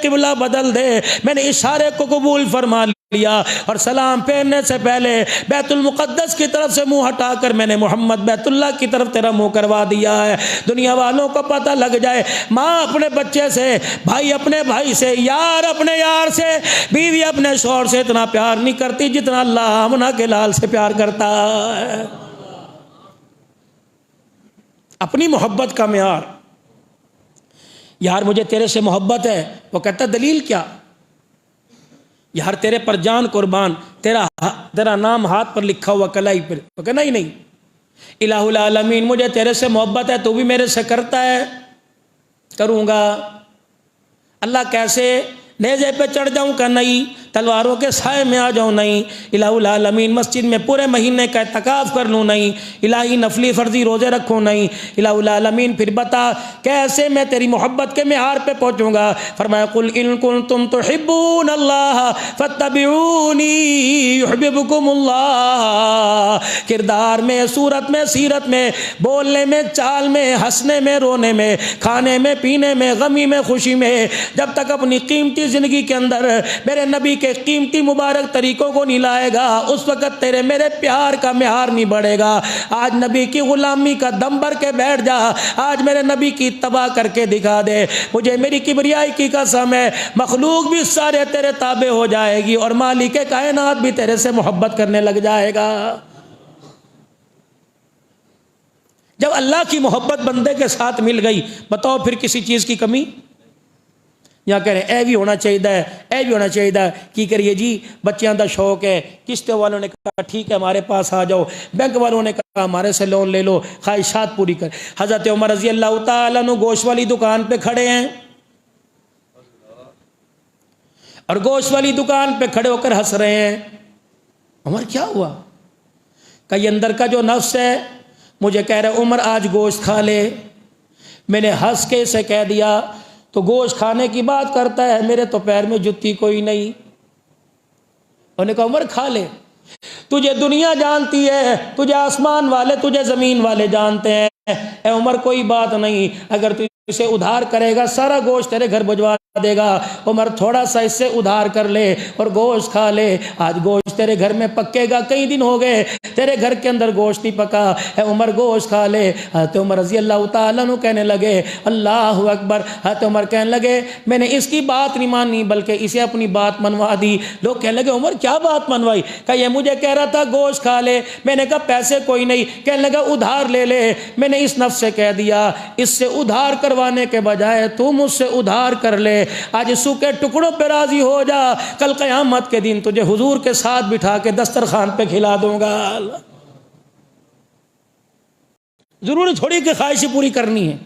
قبلہ بدل دے، میں نے اشارے کو قبول فرما لیا، اور سلام پھیرنے سے پہلے بیت المقدس کی طرف سے منہ ہٹا کر میں نے محمد بیت اللہ کی طرف تیرا منہ کروا دیا ہے۔ دنیا والوں کو پتہ لگ جائے ماں اپنے بچے سے، بھائی اپنے بھائی سے، یار اپنے یار سے، بیوی اپنے شوہر سے اتنا پیار نہیں کرتی جتنا اللہ آمنہ کے لال سے پیار کرتا ہے۔ اپنی محبت کا معیار، یار مجھے تیرے سے محبت ہے، وہ کہتا دلیل کیا؟ یار تیرے پر جان قربان، تیرا نام ہاتھ پر لکھا ہوا کلائی پر، وہ کہنا نہیں الہ العالمین مجھے تیرے سے محبت ہے، تو بھی میرے سے کرتا ہے، کروں گا۔ اللہ کیسے؟ نیزے پہ چڑھ جاؤں کا نہیں، تلواروں کے سائے میں آ جاؤں نہیں، الہ العالمین مسجد میں پورے مہینے کا اعتکاف کر لوں نہیں، الہی نفلی فرضی روزے رکھوں نہیں، الہ العالمین پھر بتا کیسے میں تیری محبت کے معیار پہ پہنچوں گا؟ فرمایا قل ان کنتم تحبون اللہ فاتبعونی یحببکم اللہ۔ کردار میں، صورت میں، سیرت میں، بولنے میں، چال میں، ہنسنے میں، رونے میں، کھانے میں، پینے میں، غمی میں، خوشی میں، جب تک اپنی قیمتی زندگی کے اندر میرے نبی کے قیمتی مبارک طریقوں کو نہیں لائے گا، اس وقت تیرے میرے پیار کا معیار نہیں بڑھے گا۔ آج نبی کی غلامی کا دم بھر کے بیٹھ جا، آج میرے نبی کی اتباع کر کے دکھا دے، مجھے میری کبریائی کی قسم ہے مخلوق بھی سارے تیرے تابع ہو جائے گی، اور مالک کائنات بھی تیرے سے محبت کرنے لگ جائے گا۔ جب اللہ کی محبت بندے کے ساتھ مل گئی، بتاؤ پھر کسی چیز کی کمی؟ یہاں کہہ رہے ہیں اے بھی ہونا چاہیے، اے بھی ہونا چاہیے، کی کریے جی بچیاں دا شوق ہے، قسطوں والوں نے کہا ٹھیک ہے ہمارے پاس آ جاؤ، بینک والوں نے کہا ہمارے سے لون لے لو، خواہشات پوری کر۔ حضرت عمر رضی اللہ تعالیٰ عنہ گوشت والی دکان پہ کھڑے ہیں، اور گوشت والی دکان پہ کھڑے ہو کر ہنس رہے ہیں۔ عمر کیا ہوا؟ کہ یہ اندر کا جو نفس ہے مجھے کہہ رہا عمر آج گوشت کھا لے۔ میں نے ہنس کے اسے کہہ دیا تو گوشت کھانے کی بات کرتا ہے، میرے تو پیر میں جتی کوئی نہیں۔ انہوں نے کہا عمر کھا لے، تجھے دنیا جانتی ہے، تجھے آسمان والے، تجھے زمین والے جانتے ہیں، اے عمر کوئی بات نہیں، اگر تو اسے ادھار کرے گا سارا گوشت تیرے گھر بھجوا دے گا۔ عمر تھوڑا سا اس سے ادھار کر لے اور گوشت کھا لے، آج گوشت تیرے گھر میں پکے گا، کئی دن ہو گئے تیرے گھر کے اندر گوشت نہیں پکا، اے عمر گوشت کھا لے۔ حضرت عمر رضی اللہ تعالیٰ عنہ کہنے لگے اللہ اکبر۔ حضرت عمر کہنے لگے میں نے اس کی بات نہیں مانی بلکہ اسے اپنی بات منوا دی۔ لوگ کہنے لگے عمر کیا بات منوائی؟ کہ یہ مجھے کہہ رہا تھا گوشت کھا لے، میں نے کہا پیسے کوئی نہیں، کہنے لگا ادھار لے لے۔ میں نے اس نفس سے کہہ دیا اس سے ادھار کروانے کے بجائے تو مجھ سے ادھار کر لے، آج سوکھے ٹکڑوں پہ راضی ہو جا، کل قیامت کے دن تجھے حضور کے ساتھ بٹھا کے دسترخوان پہ کھلا دوں گا۔ ضروری تھوڑی کہ خواہشیں پوری کرنی ہے۔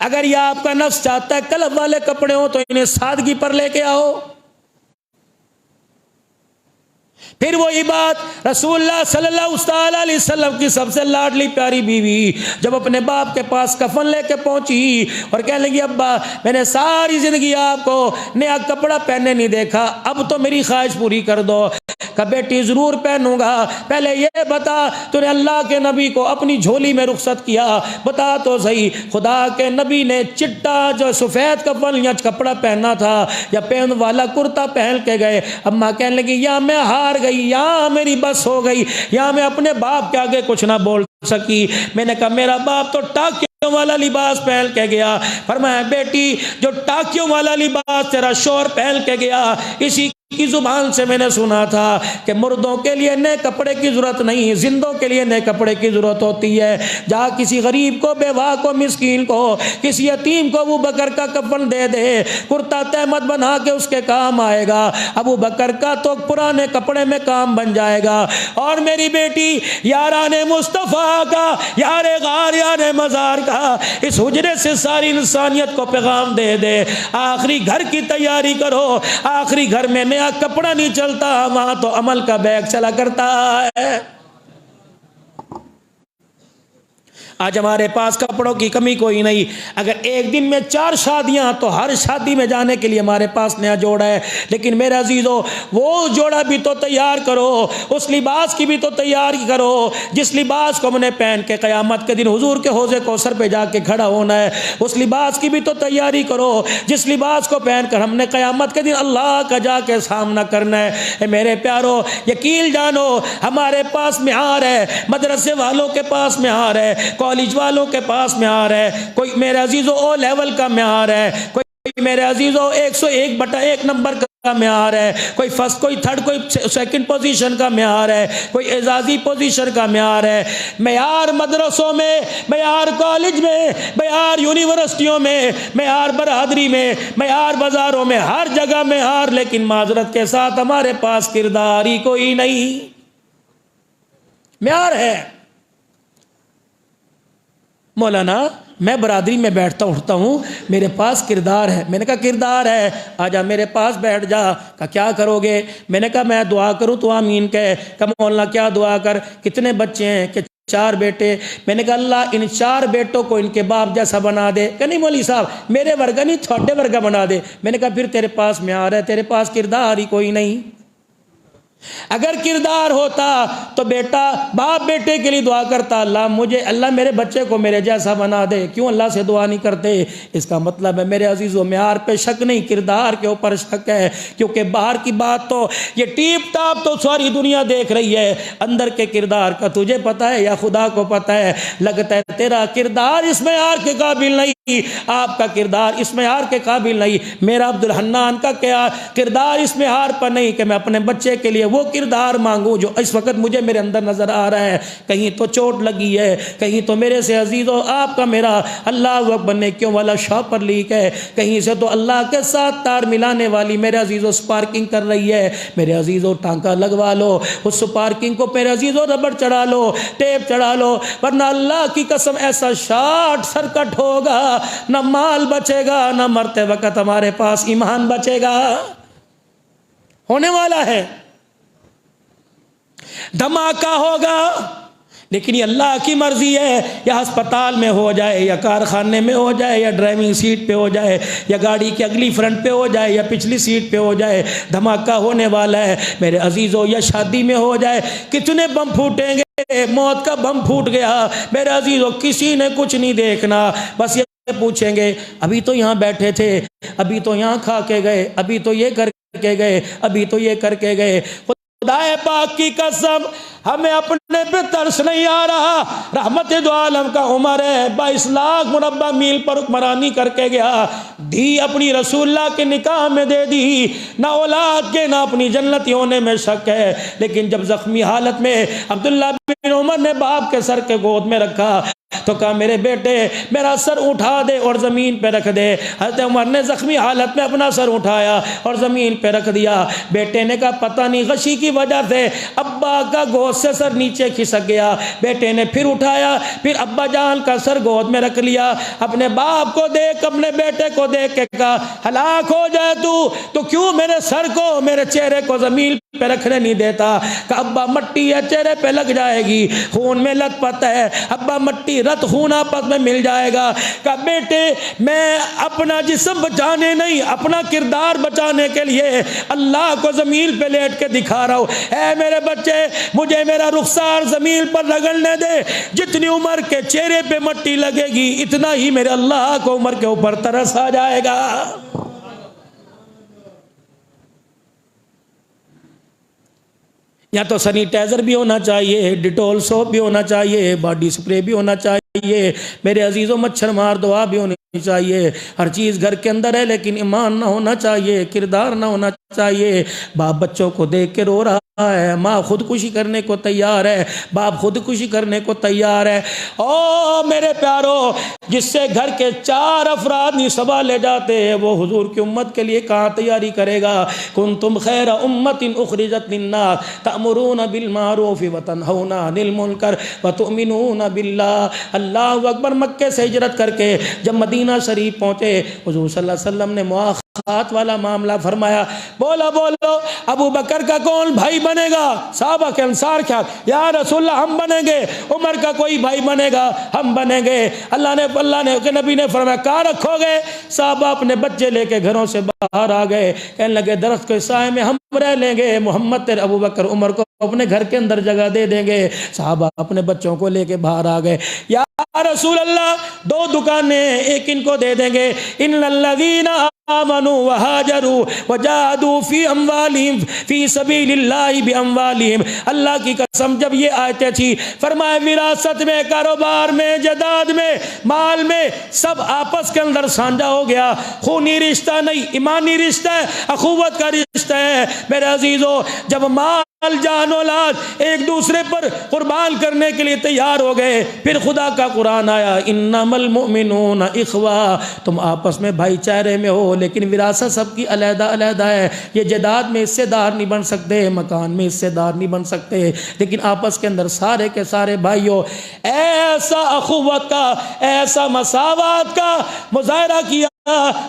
اگر یہ آپ کا نفس چاہتا ہے کلب والے کپڑے ہوں تو انہیں سادگی پر لے کے آؤ۔ پھر وہی بات رسول اللہ صلی اللہ علیہ وسلم کی سب سے لاڈلی پیاری بیوی جب اپنے باپ کے پاس کفن لے کے پہنچی اور کہنے لگی ابا میں نے ساری زندگی آپ کو نیا کپڑا پہننے نہیں دیکھا، اب تو میری خواہش پوری کر دو۔ کہ بیٹی ضرور پہنوں گا، پہلے یہ بتا تو نے اللہ کے نبی کو اپنی جھولی میں رخصت کیا، بتا تو صحیح خدا کے نبی نے چٹا جو سفید کفن یا کپڑا پہنا تھا یا پہن والا کرتا پہن کے گئے؟ اماں کہنے لگی یا میں ہار گئی یا میری بس ہو گئی یا میں اپنے باپ کے آگے کچھ نہ بول سکی۔ میں نے کہا میرا باپ تو ٹاکیوں والا لباس پہن کے گیا۔ فرمایا بیٹی جو ٹاکیوں والا لباس تیرا شوہر پہن کے گیا، اسی کی زبان سے میں نے سنا تھا کہ مردوں کے لیے نئے کپڑے کی ضرورت نہیں، زندوں کے لیے نئے کپڑے کی ضرورت ہوتی ہے۔ جا کسی غریب کو، بیوہ کو، مسکین کو، کسی یتیم کو ابو بکر کا کفن دے دے، کرتا تہمت بنا کے اس کے کام آئے گا۔ ابو بکر کا تو پرانے کپڑے میں کام بن جائے گا۔ اور میری بیٹی یاران مصطفیٰ کا، یار غار یار مزار کا اس حجرے سے ساری انسانیت کو پیغام دے دے، آخری گھر کی تیاری کرو۔ آخری گھر میں نیا کپڑا نہیں چلتا، وہاں تو عمل کا بیگ چلا کرتا ہے۔ آج ہمارے پاس کپڑوں کی کمی کوئی نہیں، اگر ایک دن میں 4 شادیاں تو ہر شادی میں جانے کے لیے ہمارے پاس نیا جوڑا ہے، لیکن میرے عزیزو وہ جوڑا بھی تو تیار کرو، اس لباس کی بھی تو تیاری کرو جس لباس کو ہم نے پہن کے قیامت کے دن حضور کے حوض کوثر پہ جا کے کھڑا ہونا ہے۔ اس لباس کی بھی تو تیاری کرو جس لباس کو پہن کر ہم نے قیامت کے دن اللہ کا جا کے سامنا کرنا ہے۔ اے میرے پیارو یقین جانو ہمارے پاس معیار ہے، مدرسے والوں کے پاس معیار ہے، کالج والوں کے پاس معیار ہے، کوئی میرے عزیزو او لیول کا معیار ہے، کوئی میرے عزیزو 101/1 نمبر کا معیار ہے، کوئی فرسٹ، کوئی تھرڈ، کوئی سیکنڈ پوزیشن کا معیار ہے، کوئی اعزازی پوزیشن کا معیار ہے۔ معیار مدرسوں میں، معیار کالج میں، معیار یونیورسٹیوں میں، معیار برادری میں، معیار بازاروں میں، ہر جگہ معیار، لیکن معذرت کے ساتھ ہمارے پاس کردار ہی کوئی نہیں۔ معیار ہے مولانا میں برادری میں بیٹھتا اٹھتا ہوں، میرے پاس کردار ہے۔ میں نے کہا کردار ہے، آجا میرے پاس بیٹھ جا۔ کہا کیا کرو گے؟ میں نے کہا میں دعا کروں تو آمین کہے۔ کہا مولانا کیا دعا کر؟ کتنے بچے ہیں؟ کہ 4 بیٹے۔ میں نے کہا اللہ ان 4 بیٹوں کو ان کے باپ جیسا بنا دے۔ کہ نہیں مولوی صاحب میرے ورگا نہیں، تھوڑے ورگا بنا دے۔ میں نے کہا پھر تیرے پاس معیار ہے، تیرے پاس کردار ہی کوئی نہیں۔ اگر کردار ہوتا تو بیٹا باپ بیٹے کے لیے دعا کرتا اللہ میرے بچے کو میرے جیسا بنا دے۔ کیوں اللہ سے دعا نہیں کرتے؟ اس کا مطلب ہے میرے عزیزو معیار پہ شک نہیں، کردار کے اوپر شک ہے، کیونکہ باہر کی بات تو یہ ٹیپ ٹاپ تو ساری دنیا دیکھ رہی ہے، اندر کے کردار کا تجھے پتا ہے یا خدا کو پتا ہے؟ لگتا ہے تیرا کردار اس معیار کے قابل نہیں، آپ کا کردار اس معیار کے قابل نہیں، میرا عبد الحنان کا کیا کردار اس معیار پر نہیں کہ میں اپنے بچے کے لیے وہ کردار مانگوں جو اس وقت مجھے میرے اندر نظر آ رہا ہے. کہیں تو چوٹ لگی ہے, کہیں تو میرے سے عزیزو آپ کا میرا اللہ اکبر نیکیوں والا شاپر لیک ہے, کہیں سے تو اللہ کے ساتھ تار ملانے والی میرے عزیزو سپارکنگ کر رہی ہے. میرے عزیزو ٹانکا لگوا لو, اس سپارکنگ کو میرے عزیزو ربڑ چڑھا لو, ٹیپ چڑھا لو, ورنہ اللہ کی قسم ایسا شارٹ سرکٹ ہوگا, نہ مال بچے گا, نہ مرتے وقت ہمارے پاس ایمان بچے گا. ہونے والا ہے, دھماکہ ہوگا. لیکن یہ اللہ کی مرضی ہے, یا ہسپتال میں ہو جائے, یا کارخانے میں ہو جائے, یا ڈرائیونگ سیٹ پہ ہو جائے, یا گاڑی کی اگلی فرنٹ پہ ہو جائے, یا پچھلی سیٹ پہ ہو جائے, دھماکہ ہونے والا ہے میرے عزیزو. یا شادی میں ہو جائے, کتنے بم پھوٹیں گے, موت کا بم پھوٹ گیا میرے عزیزو, کسی نے کچھ نہیں دیکھنا, بس یہ پوچھیں گے ابھی تو یہاں بیٹھے تھے, ابھی تو یہاں کھا کے گئے, ابھی تو یہ کر کے گئے, ابھی تو یہ کر کے گئے. خدا پاک کی قسم ہمیں اپنے پہ ترس نہیں آ رہا. رحمت دو عالم کا عمر ہے, 22 لاکھ مربع میل پر حکمرانی کر کے گیا, دھی اپنی رسول اللہ کے نکاح میں دے دی, نہ اولاد کے نہ اپنی جنتی ہونے میں شک ہے. لیکن جب زخمی حالت میں عبداللہ بن عمر نے باپ کے سر کے گود میں رکھا تو کہا میرے بیٹے میرا سر اٹھا دے اور زمین پہ رکھ دے. حضرت عمر نے زخمی حالت میں اپنا سر اٹھایا اور زمین پہ رکھ دیا. بیٹے نے کہا پتہ نہیں غشی کی وجہ سے ابا کا گود سے سر نیچے کھسک گیا. بیٹے نے پھر اٹھایا, پھر ابا جان کا سر گود میں رکھ لیا. اپنے باپ کو دیکھ, اپنے بیٹے کو دیکھ کے کہا ہلاک ہو جائے تو کیوں میرے سر کو, میرے چہرے کو زمین پہ رکھنے نہیں دیتا. کہ ابا مٹی ہے چہرے پہ لگ جائے گی, خون میں لت پت ہے, ابا مٹی رت خون آپس میں مل جائے گا. کہ بیٹے میں اپنا جسم بچانے نہیں, اپنا کردار بچانے کے لیے اللہ کو زمین پہ لیٹ کے دکھا رہا ہوں. اے میرے بچے مجھے میرا رخسار زمین پر رگڑنے دے, جتنی عمر کے چہرے پہ مٹی لگے گی اتنا ہی میرے اللہ کو عمر کے اوپر ترس آ جائے گا. یا تو سینیٹائزر بھی ہونا چاہیے, ڈیٹول سوپ بھی ہونا چاہیے, باڈی سپرے بھی ہونا چاہیے, میرے عزیزوں مچھر مار دوا بھی ہونی چاہیے. ہر چیز گھر کے اندر ہے لیکن ایمان نہ ہونا چاہیے, کردار نہ ہونا چاہیے. باپ بچوں کو دیکھ کے رو رہا ہے, ماں خودکشی کرنے کو تیار ہے, باپ خودکشی کرنے کو تیار ہے. او میرے پیارو, جس سے گھر کے 4 افراد نہیں سنبھالے جاتے وہ حضور کی امت کے لیے کہاں تیاری کرے گا. کنتم خیر امت اخرجت للناس تأمرون بالمعروف وتنہون عن المنکر وتؤمنون باللہ. اللہ اکبر. مکے سے ہجرت کر کے جب مدینہ شریف پہنچے حضور صلی اللہ علیہ وسلم نے مواخات والا معاملہ فرمایا. بولو ابو بکر کا کون بھائی بنے گا؟ صحابہ کے انصار کیا یا رسول اللہ ہم بنیں گے. عمر کا کوئی بھائی بنے گا ہم بنیں گے. اللہ نے نبی نے فرمایا کہاں رکھو گے؟ صحابہ اپنے بچے لے کے گھروں سے باہر آ گئے, کہنے لگے درخت کے سائے میں ہم رہ لیں گے, محمد تیرے ابو بکر عمر کو اپنے گھر کے اندر جگہ دے دیں گے. صحابہ اپنے بچوں کو لے کے باہر آ گئے. یا رسول اللہ 2 دکانیں, ایک ان کو دے دیں گے. ان الذین آمنوا وہاجروا وجاہدوا فی اموالہم فی سبیل اللہ باموالہم. اللہ کی قسم جب یہ آیتیں تھی فرمایا وراثت میں, کاروبار میں, جائیداد میں, مال میں سب آپس کے اندر سانجھا ہو گیا. خونی رشتہ نہیں, ایمانی رشتہ ہے, اخوت کا رشتہ ہے. میرے عزیزو جب مال جان اولاد ایک دوسرے پر قربان کرنے کے لیے تیار ہو گئے, پھر خدا کا قرآن آیا انما المؤمنون اخوہ, تم آپس میں بھائی چارے میں ہو لیکن وراثت سب کی علیحدہ علیحدہ ہے. یہ جائیداد میں حصے دار نہیں بن سکتے, مکان میں حصے دار نہیں بن سکتے, لیکن آپس کے اندر سارے کے سارے بھائی ہو. ایسا اخوت کا, ایسا مساوات کا مظاہرہ کیا.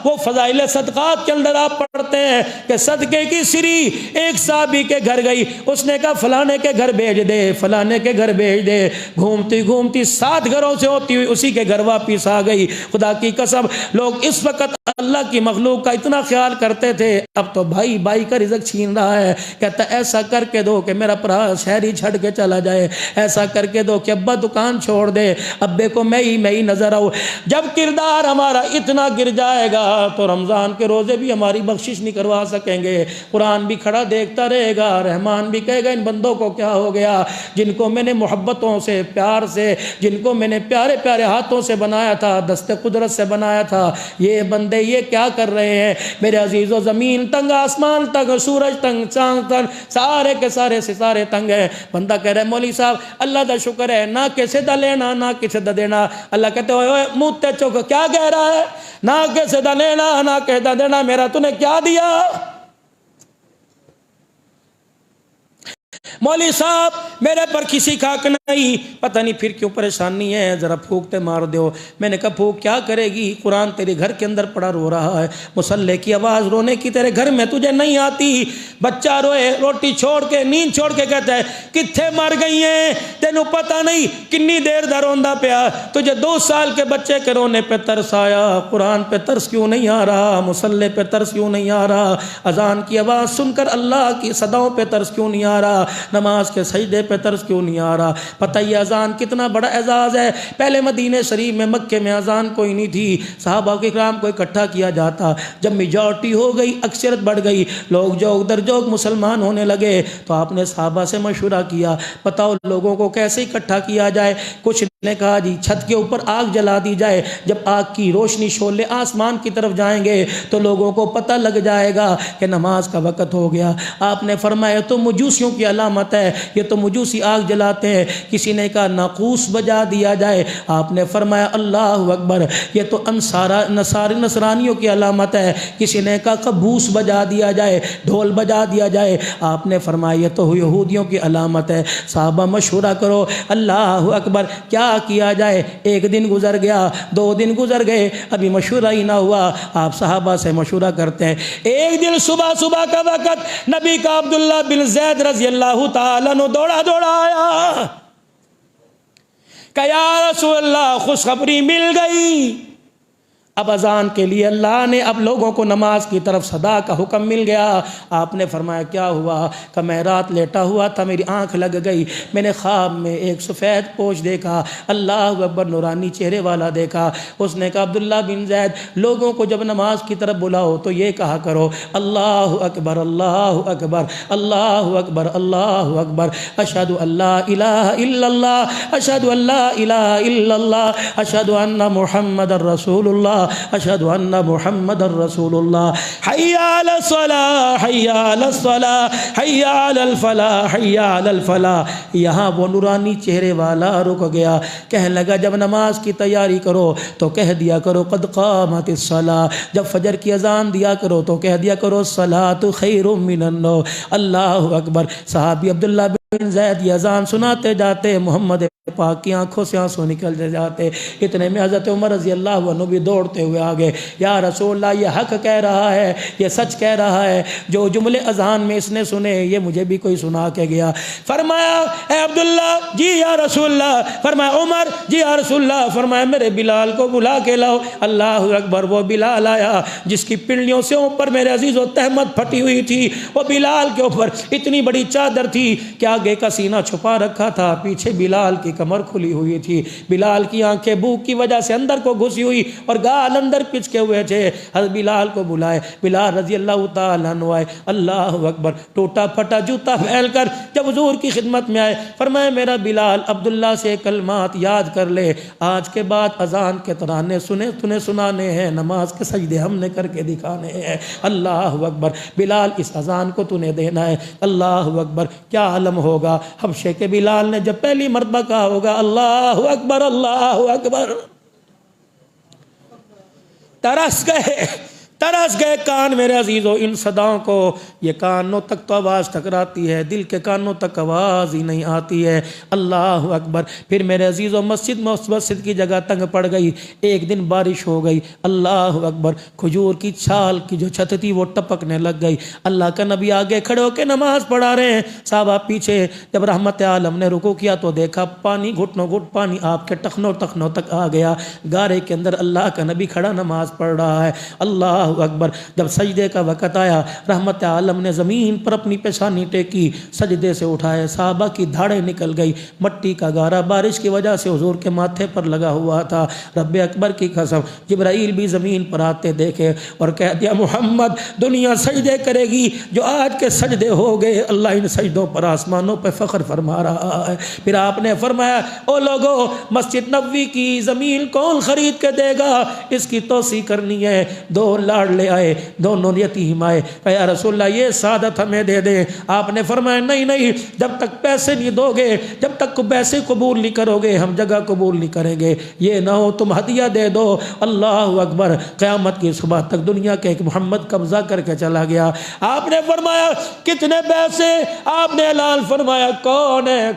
وہ فضائل صدقات کے اندر آپ پڑھتے ہیں کہ صدقے کی سری ایک صحابی کے گھر گئی, اس نے کہا فلانے کے گھر بھیج دے, فلانے کے گھر بھیج دے. گھومتی گھومتی 7 گھروں سے ہوتی ہوئی اسی کے گھر واپس آ گئی. خدا کی قسم لوگ اس وقت اللہ کی مخلوق کا اتنا خیال کرتے تھے, اب تو بھائی بھائی کا رزق چھین رہا ہے. کہتا ایسا کر کے دو کہ میرا پرا شہری چھڑ کے چلا جائے, ایسا کر کے دو کہ ابا دکان چھوڑ دے, ابے کو میں ہی نظر آؤں. جب کردار ہمارا اتنا گر جائے گا تو رمضان کے روزے بھی ہماری بخشش نہیں کروا سکیں گے، قرآن بھی کھڑا دیکھتا رہے گا، رحمان بھی کہے گا ان بندوں کو کیا ہو گیا، جن کو میں نے محبتوں سے، پیار سے، جن کو میں نے پیارے پیارے ہاتھوں سے بنایا تھا، دست قدرت سے بنایا تھا، یہ بندے یہ کیا کر رہے ہیں۔ میرے عزیزو، زمین تنگ، آسمان تنگ، سورج تنگ، چاند تنگ، سارے کے سارے ستارے تنگ ہیں۔ بندہ کہہ رہا ہے مولوی صاحب اللہ دا شکر ہے، نہ کسے دا لینا نہ کسے دا دینا۔ اللہ کہتے ہوئے منہ تے چوک کیا کہہ رہا ہے، نہ کسے دا لینا نہ کسے دا دینا، میرا تو نے کیا دیا۔ مولوی صاحب میرے پر کسی کا حق نہیں، پتہ نہیں پھر کیوں پریشانی ہے، ذرا پھونکتے مار دیو۔ میں نے کہا پھونک کیا کرے گی، قرآن تیرے گھر کے اندر پڑا رو رہا ہے، مصلے کی آواز رونے کی تیرے گھر میں تجھے نہیں آتی۔ بچہ روئے، روٹی چھوڑ کے، نیند چھوڑ کے کہتا ہے کتھے مر گئی ہیں، تینوں پتہ نہیں کنی دیر دا روندا پیا، تجھے 2 سال کے بچے کے رونے پہ ترس آیا، قرآن پہ ترس کیوں نہیں آ رہا، مصلے پہ ترس کیوں نہیں آ رہا، اذان کی آواز سن کر اللہ کی صداؤں پہ ترس کیوں نہیں آ رہا، نماز کے سجدے پہ ترس کیوں نہیں آ رہا۔ پتہ یہ اذان کتنا بڑا اعزاز ہے۔ پہلے مدینہ شریف میں، مکے میں اذان کوئی نہیں تھی، صحابہ کرام کو اکٹھا کیا جاتا، جب میجورٹی ہو گئی، اکثریت بڑھ گئی، لوگ جوگ در جوگ مسلمان ہونے لگے تو آپ نے صحابہ سے مشورہ کیا بتاؤ لوگوں کو کیسے اکٹھا کیا جائے۔ کچھ نے کہا جی چھت کے اوپر آگ جلا دی جائے، جب آگ کی روشنی شعلے آسمان کی طرف جائیں گے تو لوگوں کو پتہ لگ جائے گا کہ نماز کا وقت ہو گیا۔ آپ نے فرمایا تو مجوسیوں کی علامت ہے، یہ تو مجوسی آگ جلاتے ہیں۔ کسی نے کہا ناقوس بجا دیا جائے، آپ نے فرمایا اللہ اکبر، یہ تو نصرانیوں کی علامت ہے۔ کسی نے کہا قبوس بجا دیا جائے، ڈھول بجا دیا جائے، آپ نے فرمایا یہ تو یہودیوں کی علامت ہے۔ صحابہ مشورہ کرو، اللہ اکبر کیا کیا جائے۔ 1 دن گزر گیا، 2 دن گزر گئے، ابھی مشورہ ہی نہ ہوا۔ آپ صحابہ سے مشورہ کرتے ہیں۔ ایک دن صبح کا وقت نبی کا عبداللہ بن زید رضی اللہ تعالیٰ عنہ دوڑا آیا کہ یا رسول اللہ خوشخبری مل گئی، اب اذان کے لیے اللہ نے اب لوگوں کو نماز کی طرف صدا کا حکم مل گیا۔ آپ نے فرمایا کیا ہوا، کہ میں رات لیٹا ہوا تھا، میری آنکھ لگ گئی، میں نے خواب میں ایک سفید پوش دیکھا، اللہ اکبر نورانی چہرے والا دیکھا۔ اس نے کہا عبداللہ بن زید لوگوں کو جب نماز کی طرف بلاؤ تو یہ کہا کرو اللہ اکبر اللہ اکبر اللہ اکبر اللہ اکبر، اشہد ان لا الہ الا اللہ، اشہد ان لا الہ الا اللہ، اشہد ان محمد رسول اللہ، اشہد ان محمد رسول اللہ، حی علی الصلاۃ حی علی الصلاۃ حی علی الفلاح حی علی الفلاح۔ یہاں وہ نورانی چہرے والا رک گیا، کہنے لگا جب نماز کی تیاری کرو تو کہہ دیا کرو قد قامت الصلاۃ، جب فجر کی اذان دیا کرو تو کہہ دیا کرو الصلاۃ خیر من النوم۔ اللہ اکبر، صحابی عبداللہ بن زید یہ اذان سناتے جاتے، محمد پاک کی آنکھوں سے آنسو نکلتے جاتے۔ اتنے میں حضرت عمر رضی اللہ عنہ بھی دوڑتے ہوئے آگے، یا رسول اللہ یہ حق کہہ رہا ہے، یہ سچ کہہ رہا ہے، جو جملے اذان میں اس نے سنے یہ مجھے بھی کوئی سنا کے گیا۔ فرمایا اے عبداللہ، جی یا رسول اللہ۔ فرمایا عمر، جی یا رسول اللہ۔ فرمایا میرے بلال کو بلا کے لاؤ۔ اللہ اکبر، وہ بلال آیا جس کی پنڈلیوں سے اوپر میرے عزیز و تہمت پھٹی ہوئی تھی، وہ بلال کے اوپر اتنی بڑی چادر تھی کہ آگے کا سینہ چھپا رکھا تھا، پیچھے بلال کی کمر کھلی ہوئی تھی، بلال کی آنکھیں بھوک کی وجہ سے اندر کو گھسی ہوئی اور گال اندر پچ کے ہوئے تھے۔ حضرت بلال کو بلائے، بلال رضی اللہ تعالیٰ عنہ آئے، اللہ اکبر، ٹوٹا پھٹا جوتا پھیل کر جب حضور کی خدمت میں آئے، فرمایا میرا بلال عبداللہ سے کلمات یاد کر لے، آج کے بعد اذان کے ترانے تنے سنانے ہیں، نماز کے سجدے ہم نے کر کے دکھانے ہیں۔ اللہ اکبر، بلال اس اذان کو تو نے دینا ہے۔ اللہ اکبر، کیا عالم ہوگا حبشے کے بلال نے جب پہلی مرتبہ کہا ہوگا اللہ اکبر اللہ اکبر، ترس گئے کان میرے عزیزو ان صداؤں کو۔ یہ کانوں تک تو آواز ٹکراتی ہے، دل کے کانوں تک آواز ہی نہیں آتی ہے۔ اللہ اکبر، پھر میرے عزیزو مسجد کی جگہ تنگ پڑ گئی، ایک دن بارش ہو گئی، اللہ اکبر، کھجور کی چھال کی جو چھت تھی وہ ٹپکنے لگ گئی۔ اللہ کا نبی آگے کھڑے ہو کے نماز پڑھا رہے ہیں، صحابہ پیچھے۔ جب رحمت عالم نے رکوع کیا تو دیکھا پانی گھٹنوں گھٹ پانی آپ کے ٹخنوں تک آ گیا۔ گارے کے اندر اللہ کا نبی کھڑا نماز پڑھ رہا ہے۔ اللہ اکبر۔ جب سجدے کا وقت آیا، رحمت عالم نے زمین پر اپنی پیشانی ٹیکی، سجدے سے اٹھائے، صحابہ کی دھاڑیں نکل گئی، مٹی کا گارا بارش کی وجہ سے حضور کے ماتھے پر لگا ہوا تھا۔ رب اکبر کی قسم، جبرائیل بھی زمین پر آتے دیکھے اور کہہ دیا محمد دنیا سجدے کرے گی، جو آج کے سجدے ہو گئے اللہ ان سجدوں پر آسمانوں پہ فخر فرما رہا ہے۔ پھر آپ نے فرمایا او لوگو، مسجد نبوی کی زمین کون خرید کے دے گا؟ اس کی توسیع کرنی ہے۔ دو لاڑ لے آئے، دونوں یتیم آئے، یا رسول اللہ یہ سعادت ہمیں دے دیں۔ آپ نے فرمایا نہیں نہیں، جب تک پیسے نہیں دو گے، جب تک پیسے قبول نہیں کرو گے، ہم جگہ قبول نہیں کریں گے۔ یہ نہ ہو تم ہدیہ دے دو۔ اللہ اکبر۔ قیامت کی صبح تک دنیا کے ایک محمد قبضہ کر کے چلا گیا۔ آپ نے فرمایا کتنے پیسے؟ آپ نے اعلان فرمایا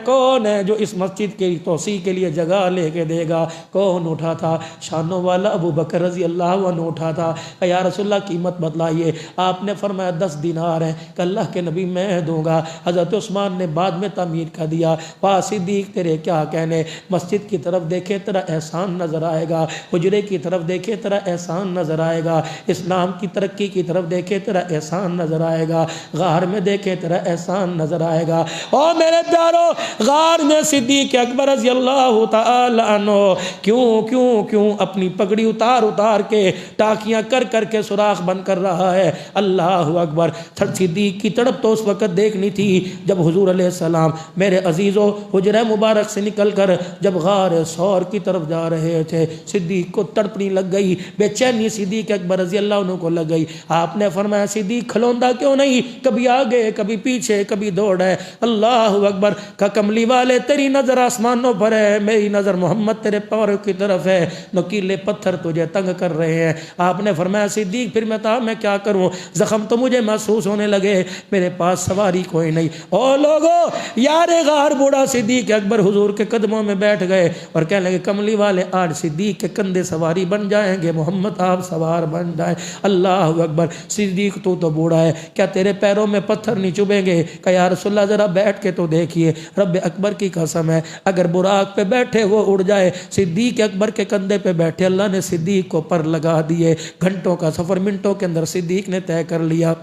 کون ہے جو اس مسجد کی توسیع کے لیے جگہ لے کے دے گا؟ کون اٹھا تھا؟ شانوں والا ابو بکر رضی اللہ عنہ اٹھا تھا۔ یا رسول اللہ قیمت بتلائیے۔ آپ نے فرمایا 10 دینار ہیں کہ اللہ کے نبی میں دوں گا۔ حضرت عثمان نے بعد میں تعمیر کا دیا۔ واہ صدیق تیرے کیا کہنے، مسجد کی طرف دیکھے تیرا احسان نظر آئے گا، حجرے کی طرف دیکھے تیرا احسان نظر آئے گا، اسلام کی ترقی کی طرف دیکھے تیرا احسان نظر آئے گا، غار میں دیکھے تیرا احسان نظر آئے گا۔ اور میرے پیارو، غار میں صدیق اکبر رضی اللہ تعالی عنہ کیوں اپنی پگڑی اتار کے ٹاکیاں کر کے سوراخ بند کر رہا ہے؟ اللہ اکبر۔ صدیق کی تڑپ تو اس وقت دیکھنی تھی جب حضور علیہ السلام میرے عزیزو حجرہ مبارک سے نکل کر جب غار ثور کی طرف جا رہے تھے، صدیق کو تڑپنی لگ گئی، بے چینی صدیق اکبر رضی اللہ عنہ کو لگ گئی۔ آپ نے فرمایا صدیق کھلوندا کیوں نہیں؟ کبھی آگے کبھی پیچھے کبھی دوڑ ہے۔ اللہ اکبر۔ کہ کملی والے تیری نظر آسمانوں پر ہے، میری نظر محمد تیرے پاؤں کی طرف ہے، نوکیلے پتھر تجھے تنگ کر رہے ہیں۔ آپ نے فرمایا صدیق پھر میں کیا کروں؟ زخم تو مجھے محسوس ہونے لگے، میرے پاس سواری کوئی نہیں۔ او لوگو، یار غار بوڑھا صدیق اکبر حضور کے قدموں میں بیٹھ گئے اور کہنے لگے کملی والے آج صدیق کے کندھے سواری بن جائیں گے، محمد آپ سوار بن جائیں۔ اللہ اکبر۔ صدیق تو بوڑھا ہے، کیا تیرے پیروں میں پتھر نہیں چبھیں گے؟ کہ یا رسول اللہ ذرا بیٹھ کے تو دیکھیے، رب اکبر کی قسم ہے اگر براق پہ بیٹھے وہ اڑ جائے۔ صدیق اکبر کے کندھے پہ بیٹھے اللہ نے صدیق کو پر لگا دیے۔ گھنٹوں کا سفر منٹوں کے اندر صدیق نے طے کر لیا۔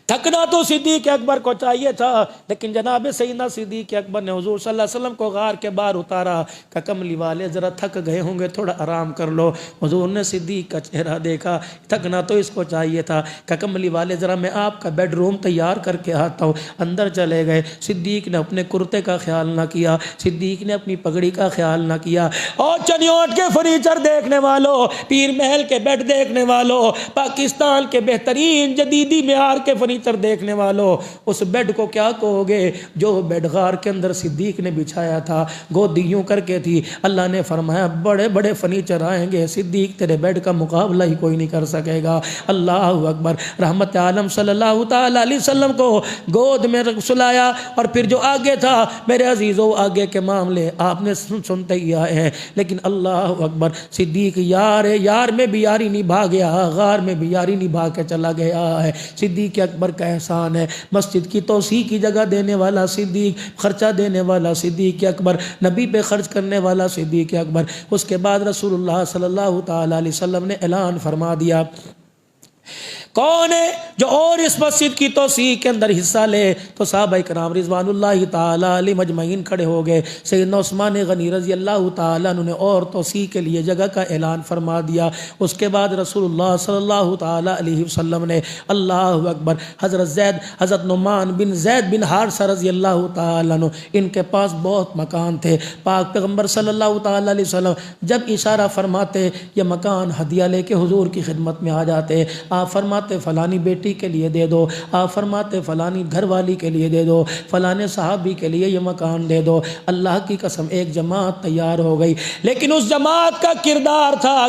تھکنا تو صدیق اکبر کو چاہیے تھا، لیکن جناب سیدنا صدیق اکبر نے حضور صلی اللہ علیہ وسلم کو غار کے باہر اتارا کہ کملی والے ذرا تھک گئے ہوں گے، تھوڑا آرام کر لو۔ حضور نے صدیق کا چہرہ دیکھا، تھکنا تو اس کو چاہیے تھا کہ کملی والے ذرا میں آپ کا بیڈ روم تیار کر کے آتا ہوں۔ اندر چلے گئے۔ صدیق نے اپنے کرتے کا خیال نہ کیا، صدیق نے اپنی پگڑی کا خیال نہ کیا۔ اور چنیوٹ کے فرنیچر دیکھنے والوں، پیر محل کے بیڈ دیکھنے والوں، پاکستان کے بہترین جدیدی معیار کے فرنیچر دیکھنے والوں، اس بیڈ کو کیا کہو گے جو بیڈ غار کے اندر صدیق نے بچھایا تھا؟ گودی یوں کر کے تھی۔ اللہ نے فرمایا بڑے بڑے فرنیچر آئیں گے، صدیق تیرے بیڈ کا مقابلہ ہی کوئی نہیں کر سکے گا۔ اللہ اکبر۔ رحمت عالم صلی اللہ تعالی علیہ وسلم کو گود میں سلایا، اور پھر جو آگے تھا میرے عزیزوں، آگے کے معاملے آپ نے سنتے ہی آئے ہیں، لیکن اللہ اکبر صدیق یار میں بھی یاری نبھا گیا، غار میں بھی یاری نبھا کے چلا گیا ہے۔ صدیق اکبر کا احسان ہے، مسجد کی توسیع کی جگہ دینے والا صدیق، خرچہ دینے والا صدیق اکبر، نبی پہ خرچ کرنے والا صدیق اکبر۔ اس کے بعد رسول اللہ صلی اللہ تعالی علیہ وسلم نے اعلان فرما دیا کون ہے جو اور اس مسجد کی توسیع کے اندر حصہ لے؟ تو صحابہ کرام رضوان اللہ تعالی علیہ مجمعین کھڑے ہو گئے۔ سیدنا عثمان غنی رضی اللہ تعالی عنہ نے اور توسیع کے لیے جگہ کا اعلان فرما دیا۔ اس کے بعد رسول اللہ صلی اللہ تعالی علیہ وسلم نے اللہ اکبر حضرت نعمان بن زید بن حارثہ رضی اللہ تعالی عنہ، ان کے پاس بہت مکان تھے۔ پاک پیغمبر صلی اللہ تعالی علیہ وسلم جب اشارہ فرماتے یہ مکان ہدیہ لے کے حضور کی خدمت میں آ جاتے۔ آپ فرماتے فلانی بیٹی کے لیے دے دو، آپ فرماتے فلانی گھر والی کے لیے دے دو، فلانے صحابی کے لیے یہ مکان دے دو۔ اللہ کی قسم ایک جماعت تیار ہو گئی، لیکن اس جماعت کا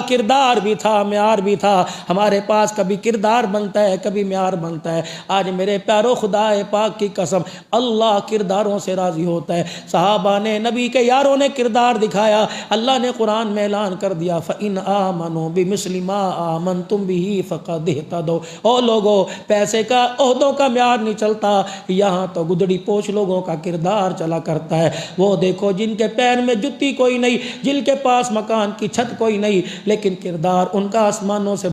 کردار بھی تھا معیار بھی تھا۔ ہمارے پاس کبھی کردار بنتا ہے کبھی معیار بنتا ہے۔ آج میرے پیارو خدا پاک کی قسم اللہ کرداروں سے راضی ہوتا ہے۔ صحابہ نے، نبی کے یاروں نے کردار دکھایا۔ اللہ نے قرآن میں اعلان کر دیا فَإِنْ آمَنُوا بِمِثْلِ مَا آمَنْتُمْ بِهِ فَقَدِ اهْتَدَوْا۔ او لوگوں، پیسے کا عہدوں کا معیار نہیں چلتا، یہاں تو گدڑی پوچھ لوگوں کا کردار چلا کرتا ہے۔ وہ دیکھو جن کے پیر میں جتی کوئی نہیں، جن کے پاس مکان کی چھت کوئی نہیں، لیکن کردار ان کا آسمانوں سے